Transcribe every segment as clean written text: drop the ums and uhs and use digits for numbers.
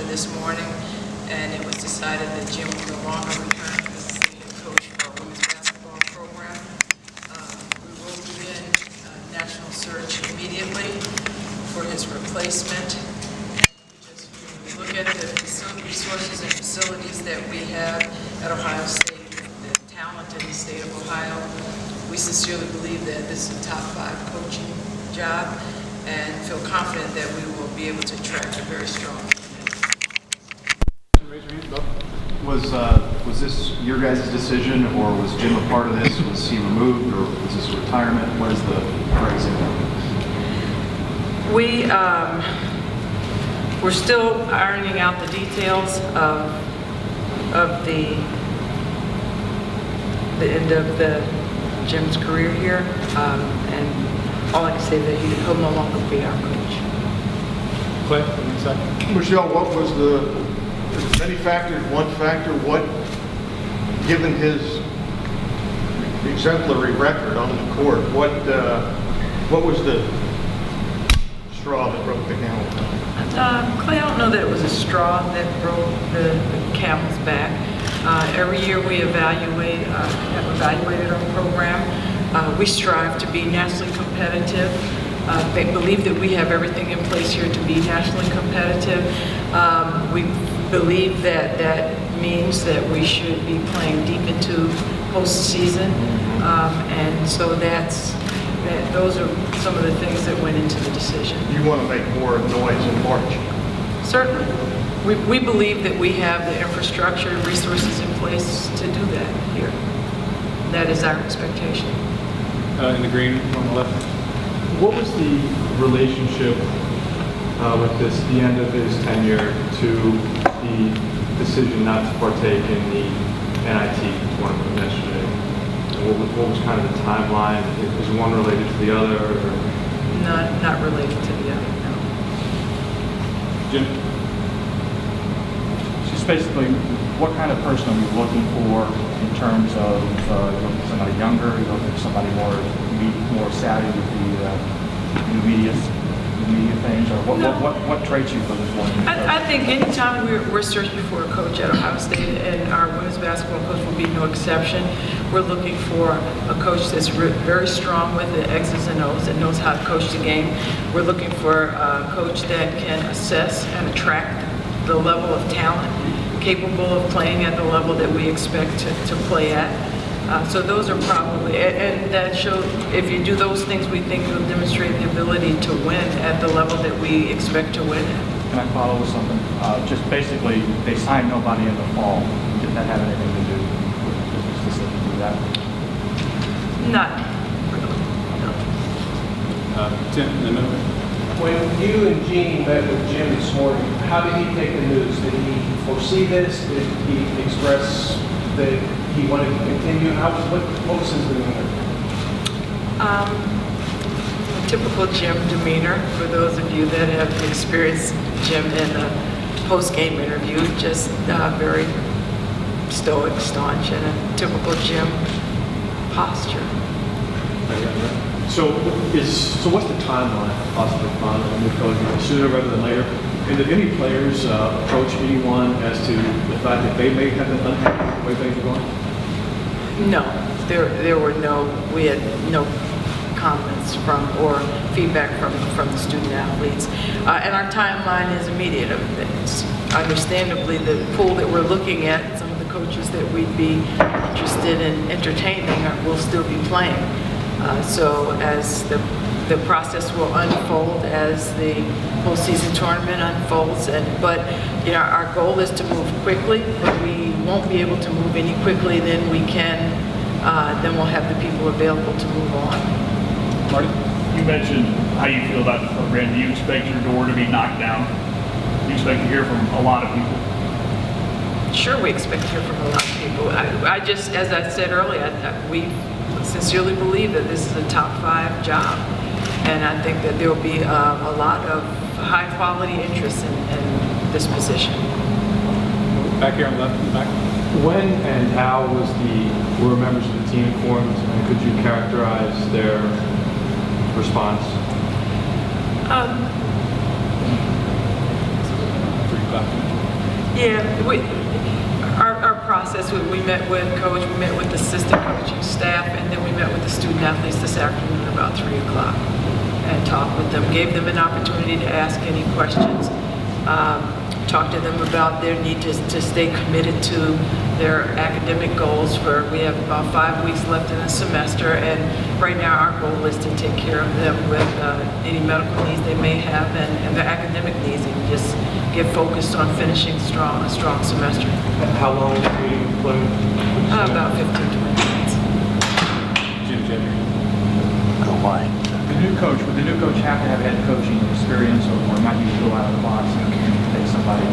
this morning, and it was decided that Jim will no longer return as the head coach for our women's basketball program. We will begin a national search immediately for his replacement. We look at the resources and facilities that we have at Ohio State, the talent in the state of Ohio. We sincerely believe that this is a top 5 coaching job and feel confident that we will be able to attract a very strong Was this your guys' decision, or was Jim a part of this? Was he removed, or was this retirement? What is the phrasing? We're still ironing out the details of the end of Jim's career here, and all I can say is that he'll no longer be our coach. Clay, one second. Michelle, what was there's many factors, one factor, given his exemplary record on the court, what was the straw that broke the camel's back? Clay, I don't know that it was a straw that broke the camel's back. Every year we have evaluated our program. We strive to be nationally competitive. They believe that we have everything in place here to be nationally competitive. We believe that means that we should be playing deep into postseason, and so those are some of the things that went into the decision. You want to make more noise in March? Certainly. We believe that we have the infrastructure and resources in place to do that here. That is our expectation. In the green on the left. What was the relationship with the end of his tenure to the decision not to partake in the NIT tournament yesterday? What was kind of the timeline? Is one related to the other? Or? Not related to the other, no. Jim? Just basically, what kind of person are you looking for in terms of somebody younger, you looking for somebody more savvy with the new media things, or what traits you look for? I think anytime we're searching for a coach at Ohio State, and our women's basketball coach will be no exception, we're looking for a coach that's very strong with the X's and O's, that knows how to coach the game. We're looking for a coach that can assess and attract the level of talent, capable of playing at the level that we expect to play at. So those are probably, and that shows, if you do those things, we think you'll demonstrate the ability to win at the level that we expect to win at. Can I follow with something? Just basically, they signed nobody in the fall. Did that have anything to do with specifically that? Not really, no. Tim, in the middle. When you and Jean met with Jim this morning, how did he take the news? Did he foresee this? Did he express that he wanted to continue? What was his demeanor? Typical Jim demeanor, for those of you that have experienced Jim in a post-game interview, just very stoic, staunch, and a typical Jim posture. So what's the timeline for possibly finding a new coach? Sooner rather than later? And did any players approach anyone as to the fact that they may have been unhappy with the way things are going? No, we had no comments from or feedback from the student athletes. And our timeline is immediate. It's understandably, the pool that we're looking at, some of the coaches that we'd be interested in entertaining will still be playing. So as the process will unfold as the postseason tournament unfolds, but our goal is to move quickly, but we won't be able to move any quickly than we can. Then we'll have the people available to move on. Marty? You mentioned how you feel about the program. Do you expect your door to be knocked down? Do you expect to hear from a lot of people? Sure, we expect to hear from a lot of people. I just, as I said earlier, we sincerely believe that this is a top 5 job, and I think that there will be a lot of high quality interest in this position. Back here on the left, back. When and how were members of the team informed, and could you characterize their response? Pretty Yeah, our process, we met with coach, we met with the assistant coaching staff, and then we met with the student athletes this afternoon about 3 o'clock and talked with them, gave them an opportunity to ask any questions, talked to them about their need to stay committed to their academic goals. We have about 5 weeks left in the semester, and right now our goal is to take care of them with any medical needs they may have and their academic needs, and just get focused on finishing a strong semester. How long is the meeting planned? About 15-20 minutes. Jim. The new coach, would the new coach have to have head coaching experience, or might you go out of the box and take somebody?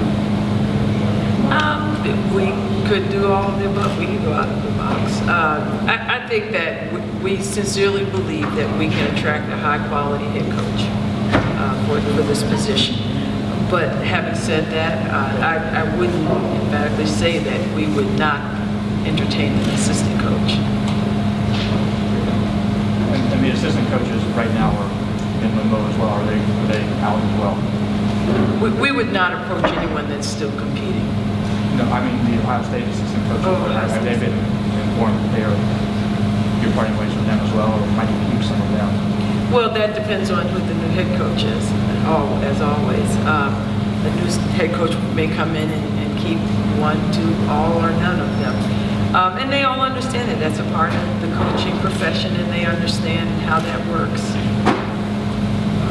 We could do all of the above. We could go out of the box. I think that we sincerely believe that we can attract a high-quality head coach for this position. But having said that, I wouldn't emphatically say that we would not entertain an assistant coach. And the assistant coaches right now are in limbo as well. Are they out as well? We would not approach anyone that's still competing. No, I mean the Ohio State assistant coaches. Ohio Have they been informed that you're parting ways with them as well, or might you keep some of them? Well, that depends on who the new head coach is, as always. The new head coach may come in and keep 1, 2, all or none of them. And they all understand it. That's a part of the coaching profession, and they understand how that works.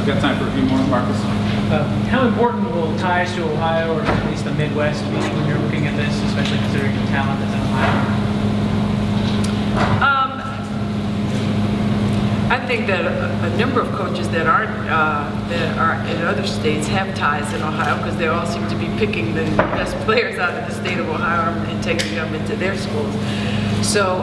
I've got time for a few more, Marcus. How important will ties to Ohio, or at least the Midwest, be when you're looking at this, especially considering the talent that's in Ohio? I think that a number of coaches that are in other states have ties in Ohio, because they all seem to be picking the best players out of the state of Ohio and taking them into their schools. So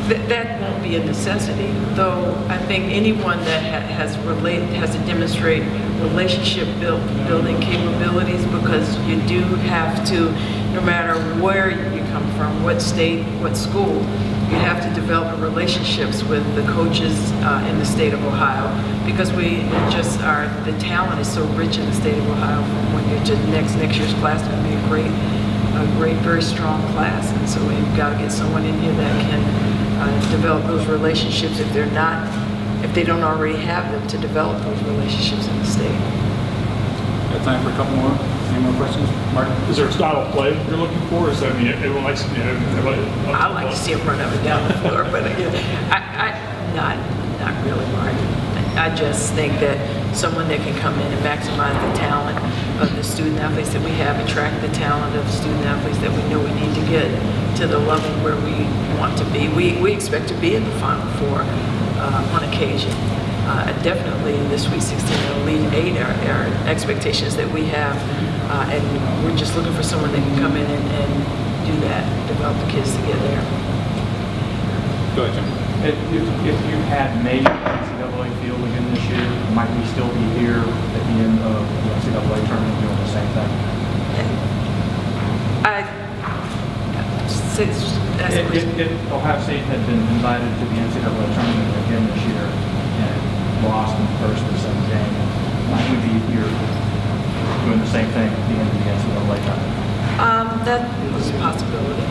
that won't be a necessity, though I think anyone that has to demonstrate relationship building capabilities, because you do have to, no matter where you come from, what state, what school, you have to develop relationships with the coaches in the state of Ohio, because the talent is so rich in the state of Ohio. When you're to next year's class, it's going to be a great, very strong class, and so we've got to get someone in here that can develop those relationships if they don't already have them, to develop those relationships in the state. Got time for a couple more? Any more questions? Martin? Is there a style of play you're looking for? Is that, I mean, everyone likes, I like to see him run up and down the floor, but not really, Martin. I just think that someone that can come in and maximize the talent of the student athletes that we have, attract the talent of student athletes that we know we need to get to the level where we want to be. We expect to be in the Final Four on occasion. Definitely in the Sweet 16 and Elite 8 are expectations that we have, and we're just looking for someone that can come in and do that, develop the kids to get there. Go ahead, Jim. If you had made the NCAA field again this year, might we still be here at the end of the NCAA tournament doing the same thing? If Ohio State had been invited to the NCAA tournament again this year and lost in the first or second game, might we be here doing the same thing at the end of the NCAA tournament? That is a possibility.